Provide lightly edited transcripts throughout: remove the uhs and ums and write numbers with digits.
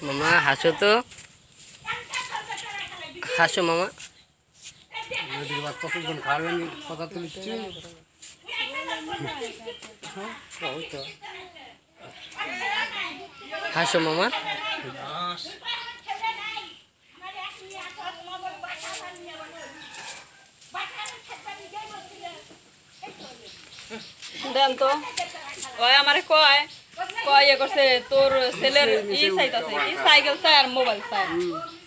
মামা হাসো তো, হাসো মামা। কতজন খাবেন কথা তো নিচ্ছি। হাসো মামা। দেন তো ওই আমারে কয় কয় ইয়ে করছে তোর ছেলের চাইতাছে কি সাইকেল চাই আর মোবাইল চাই।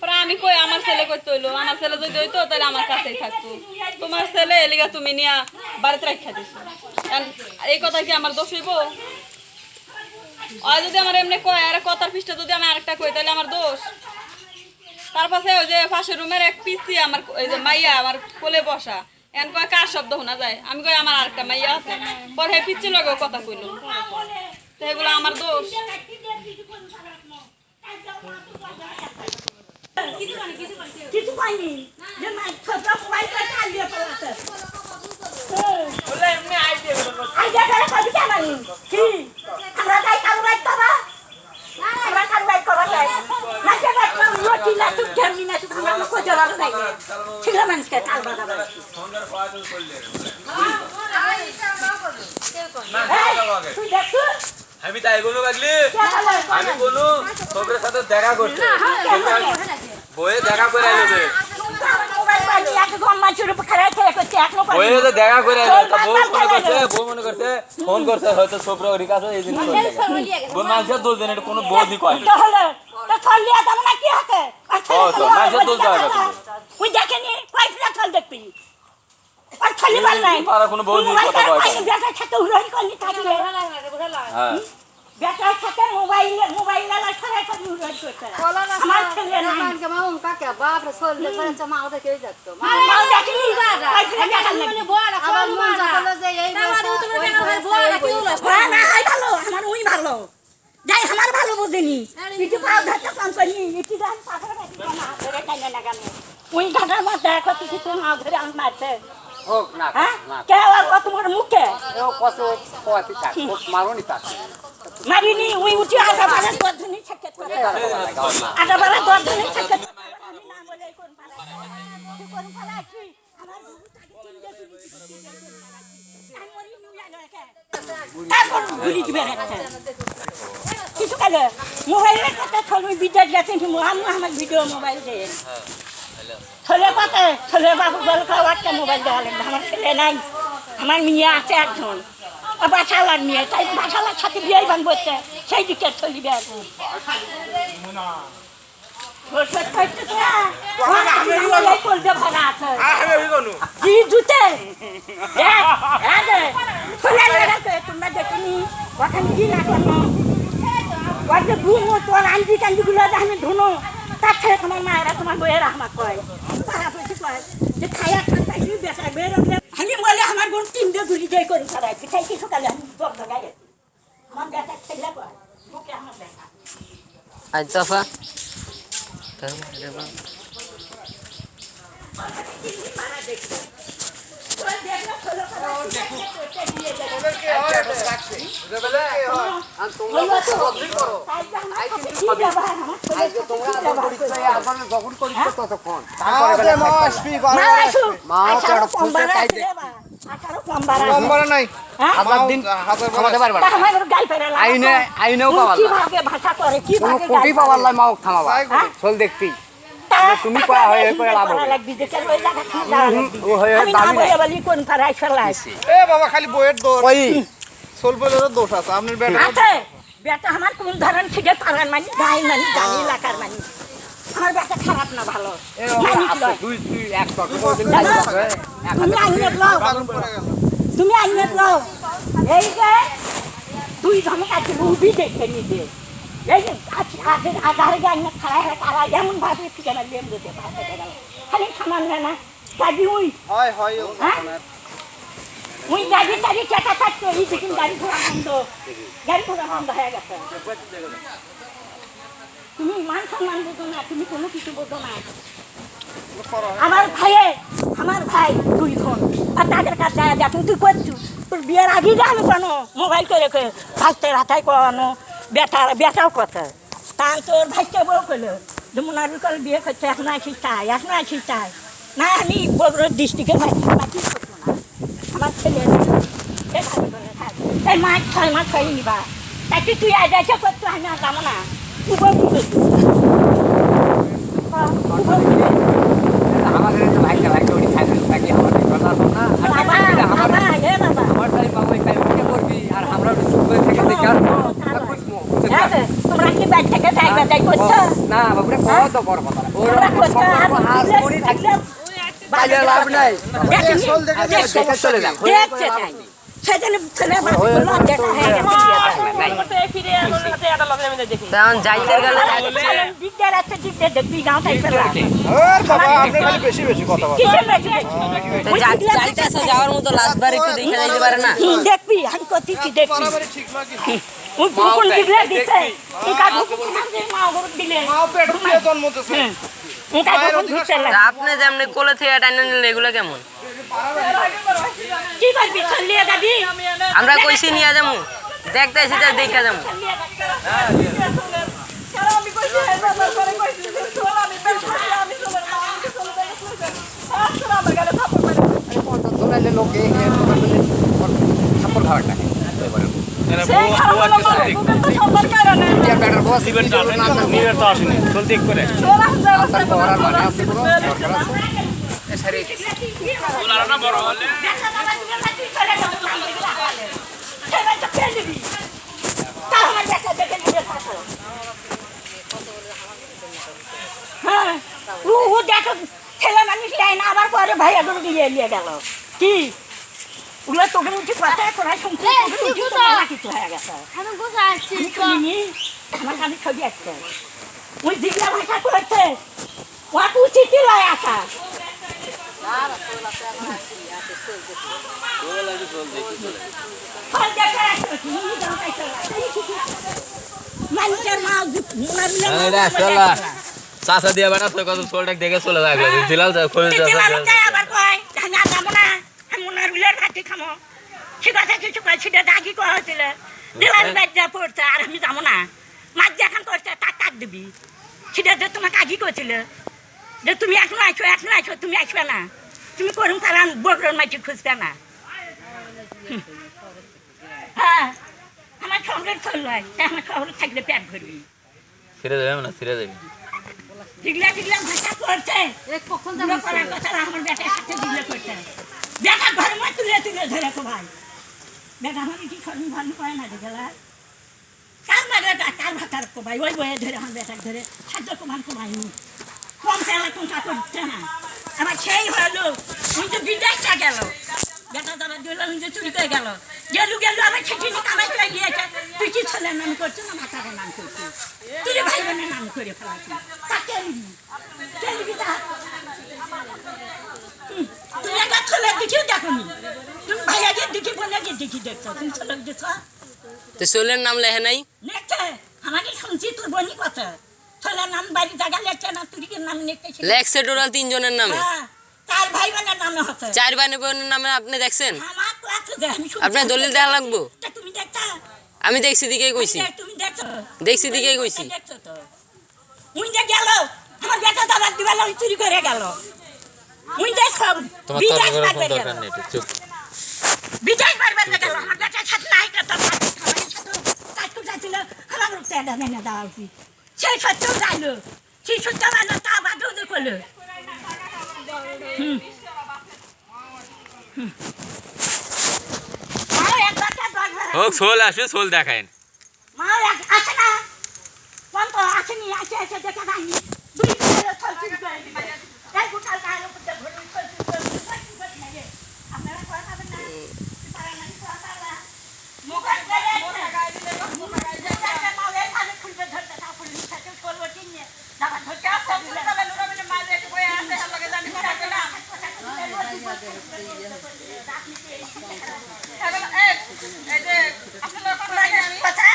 পরে আমি কই আমার ছেলে করতে হইলো, আমার ছেলে যদি হইতো তাহলে আমার কাছেই থাকতো। তোমার ছেলে এলিগা তুমি নিয়া বাড়িতে রাখা দিছো, এই কথা কি আমার দোষ হইব? আর যদি আমার এমনি কয় আর কথার পৃষ্ঠা যদি আমি আরেকটা কই তাহলে আমার দোষ? তার পাশে ওই যে পাশের রুমের এক পিসি আমার ওই যে মাইয়া আমার কোলে বসা এন কয় কার শব্দ শোনা যায়, আমি কই আমার আরেকটা মাইয়া আছে। পরে হে পিচ্ছি লগেও কথা কইলো, তো এগুলো আমার দোষ? কিছু পাইনি যে ছোট মোবাইল চালিয়ে পড়াতে আইডিয়া করে কবি কেমন কি আমরা তাই কারবাই করা, আমরা কারবাই করা যায় না। যে লটি না তুই জানি না তুই আমরা কই জড়ার নাই ছিল মানুষকে কাল বাড়াবে তুই দেখ আমি তাই বলবো লাগলি আমি বলু তোদের সাথে দেখা করতে বইয়ে দেখা করে আইবে বইয়ে তো দেখা করে আইবে তা বউ মনে করছে ফোন করছে হয়তো সোপরা ওর কাছে এই জিনিস বউ মাঝে দোল দেন এটা কোনো বউদি কয় না তো চলিয়া যাব না কি হতে ও তো মাঝে দোল দেওয়া কথা ওই দেখেনি কয় ফিরা চল দেখবি আর খালি বল নাই পারা কোনো বউদি কথা কয় না বেটা ছাতে উড়াই করলি থাকলে হ্যাঁ বেটা ছাতে মোবাইল লাগা ছড়াই করে উড়াই করতে আমার ছেলে না আমাকে মা উন কাকে বাপ রে চললে চলে মা ওদের কেই যাচ্ছ মা দেখলি কয় ফিরা দেখাল না আবার মন যালো যে এই বসে না হাই ভালো আমার ওই ভালো যাই আমার ভালো বুঝিনি কিছু পাও ধরতে কাম করিনি এটি গান পাথর রাখি না ধরে কাইনা না গান ওই ঘাটার মধ্যে কত কিছু না ধরে আম মারছে হোক না হ্যাঁ কে আর কত মোর মুখে কত কত টাকা মারোনি টাকা মারিনি ওই উঠি আটা বারে দর্জনি ছাকে করে আটা বারে দর্জনি ছাকে আমি না বলে কোন পালা আছি আমার বহু টাকা তিন দে আমি মরি নিউ জানো কে তারপর ঘুরি দিবে একটা কিছু কালে মোবাইলের কথা ছবি বিদ্যার গেছে আমার ভিডিও মোবাইল দেন ছেলে পাতে ছেলে বাবু বলে একটা মোবাইল দেওয়া লাগবে আমার ছেলে নাই আমার মেয়ে আছে একজন বাসালার নিয়ে তাই বাসালার সাথে বিয়েই বান বসছে সেই দিকে চলিবে তোমরা দেখিনি ওখানে কি না করো ঘুমো তোর আন্টি টান্টি গুলো আমি ধুনো তার ছেলে তোমার মায়েরা তোমার বইয়েরা আমার কয় কয় যে খাইয়া খান পাইছি বেসা বেরোলে আমি বলে আমার বোন তিনটে ঘুরি যাই করি সারাই পিঠাই কি সকালে আমি দরজা গায়ে আমার বেটা ছেলে কয় বুকে আমার বেটা আজ দফা যখন করিস ততক্ষণ আইনেও পাওয়ার লাই মাও থামাবা চল দেখতি তুমি কয়া হয়ে করে লাভ এ বাবা খালি বইয়ের দোষ সোল বলের দোষ আছে আপনার বেটা বেটা আমার কোন ধরন থেকে পারান মানে গাই মানে জানি এলাকার মানে আমার বেটা খারাপ না ভালো তুমি আইনে লও এই যে দুই ধমক আছে মুভি দেখে নিতে এই যে আধারে গাইনে খারাপ হয় তারা যেমন ভাবে ঠিকানা লেম দিতে পারতে গেল খালি সামান না গাড়ি ওই হয় হয় ওই গাড়ি টাড়ি চেটা থাকতো এই দিন গাড়ি ঘোড়া বন্ধ হয়ে গেছে তুমি মান সম্মান বোঝো না তুমি কোনো কিছু বোঝো না আমার ভাই দুই বোন আর তাদের কাছে দেখুন তুই করছু তোর বিয়ের আগে জানো কেন মোবাইল করে ভাজতে রাতাই করানো বেটাও কথা তাই তোর ভাইকে বউ করলো যে মোনারুল কল বিয়ে করছে এখন আসিস তাই না আমি বগুড়ার ডিস্ট্রিক্টের ভাই বাকি করতো না আমার ছেলে এই মাছ 6 মাস হয়নি বা তাকে তুই আজ এসে করতো আমি আর যাবো না আমাদের তো ভাইকে উনি খাইবেন তাকে আমাদের কথা শোন না আমার তাই বাবাই খাই উঠে করবি আর আমরা চুপ করে থেকে দেখি আর তোমরা কি ব্যাগ থেকে থাকবে তাই করছো না বাবুরে কত বড় কথা ওর হাস করি থাকলে বাইরে লাভ নাই সোল দেখে চলে যাও দেখছে তাই সেজন্য ছেলে বাবা বলল দেখা হয়ে গেছে তখন যাইতে গেলে দিকদার আছে দিকদার দেখবি গাঁও তাই ফেলা আর বাবা আপনি খালি বেশি কথা বলেন কিসের বেশি যাইতেছে যাওয়ার মতো লাস্টবার একটু দেখে যাইতে পারে না দেখবি আমি কত কি দেখবি ঠিক না কি ওই কোন দিলে দিতে এই কাজ মা গরু দিলে মা পেট দিয়ে জন্মতেছে এই কাজ ধরতে লাগে আপনি যেমনি কোলে থেকে টাইনে নিলে এগুলো কেমন কি করবি চলিয়ে যাবি আমরা কইছি নিয়ে যাবো দেখতে এসে যা দেখা যাবো আমি কইছি বাবা করে কইছি চল আমি পেট আমি তোমার মা আমাকে চলে যাইছে আর আমার গেলে থাপ্পড় মারে তোরালে লোকে থাপ্পড় খাওয়াটা সেই খাওয়া তো সম্পর্ক করে না ব্যাটার বস ইভেন্ট নিয়ে তো আসেনি চল দেখ করে চলা যাও তার পড়ার মানে আছে কোনো দরকার আছে এসারে তোলার না বড় হলে দেখা বাবা তুমি না তুই চলে যাও সেবা তো ফেলে দিবি তা আমার দেখা দেখে নিয়ে থাকো হ্যাঁ ও দেখো ছেলে মানুষ লাইন আবার পরে ভাইয়া গরু দিয়ে গেল কি ওগুলো তোকে উঠে কথা তোরা শুনছি তোকে উঠে তোরা কিছু হয়ে গেছে আমি বুঝে আসছি আমার কাছে ছবি আসছে ওই দিগলা ভাষা করছে ওয়া তু চিঠি লয় আসা মানুষের মা চাষা দিয়ে বেড়া তো কত সোলটাক দেখে চলে যায় দিলাল খোঁজ আবার কয় না যাবো না মোনার বিলের ভাতি খামো সে কথা কিছু কয় সেটা দাগি কয়া হয়েছিল দিলাল বাজ্যা পড়ছে আর আমি যাবো না মাছ দেখান করছে টাকা দিবি সেটা যে তোমাকে আগি করছিল যে তুমি এখনো আইছো তুমি আসবে না তুমি করুন তারা বকরর মাটি খুঁজবে না হ্যাঁ আমার শহরের চল আমার শহরে থাকলে পেট ভরবি ফিরে যাবে না ফিরে যাবে দিগলা ভাষা করছে কখন পুরো করার কথা আমার বেটার সাথে দিগলা করছে বেটা ঘরে মা তুলে ধরে তো ভাই বেটা আমার কি খরচ ভালো পায় না দেখলা কার মারে কার ভাতার তো ভাই ওই বয়ে ধরে আমার বেটার ধরে খাদ্য কমান কমাইনি কম তেলা কোনটা করছে না আমার সেই হলো ওই যে বিদেশটা গেল বেটা দাদা দিল ওই যে চুরি করে গেল গেলু আমার ছেটি নি কামাই করে গিয়েছে তুই কি ছেলের নাম করছিস না মাথার নাম করছিস তুই ভাই বোনের নাম করে ফেলাচ্ছিস তাকে নিবি তা তুমি একটা ছেলের দিকেও দেখো নি তুমি ভাইয়াদের দিকে বোনের দিকে দেখছো তুমি ছেলের দেখছো তো সোলের নাম লেখে নাই লেখছে আমাকে শুনছি তোর বোনই কথা ছেলের নাম বাড়ি জায়গা লেখছে না তুই কি নাম লিখতেছিস লেখছে টোটাল 3 জনের নামে তার ভাই বোনের নামে হচ্ছে 4 ভাই বোনের নামে আপনি দেখছেন আমার তো আছে যে আমি শুনছি আপনার দলিল দেখা লাগবো তুমি দেখছো আমি দেখছি দিকেই কইছি তুমি দেখছো দেখছি দিকেই কইছি দেখছো তো উই যে গেল আমার বেটা দাদা দিবালা চুরি করে গেল উই দেখো বিদেশ পারবে গেল বিদেশ পারবে গেল আমার বেটা সাথে নাই কথা কাজ করতেছিল আমার রূপটা দামে না দাও কি সেই সত্য জানো সেই সত্য মানে তা বাদও দেখলো হোক সোল আসবে সোল দেখায় মা আসে না কোন তো আসেনি আসে দেখা যায়নি দুই ছল চুরি করে দিবে তাই গোটাল গায়ের উপর দিয়ে ঘুরে ছল চুরি করে আপনারা কথা বলেন না পারা না কথা না মোকাল করে মোকাল করে মালে খানে খুলতে ধরতে তা পুলিশ সাথে করবো ঠিক নিয়ে দাবা ধরতে আসতে দিলে তবে নুরাবিনে মাঝে একটু বয়ে আসে আর লগে জানি কথা না এই যে আপনারা কথা আমি কথা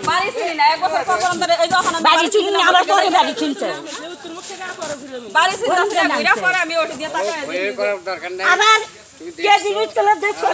বাড়ি চিনি না, 1 বছর পর অন্তরে এই যখন আমি বাড়ি চিনি না, আবার পরে বাড়ি চিনছে। বাড়ি চিনি না, ঘুরে পরে আমি ওটি দিয়ে তাকাই করার দরকার নাই আবার কে জিনিস গুলো দেখছো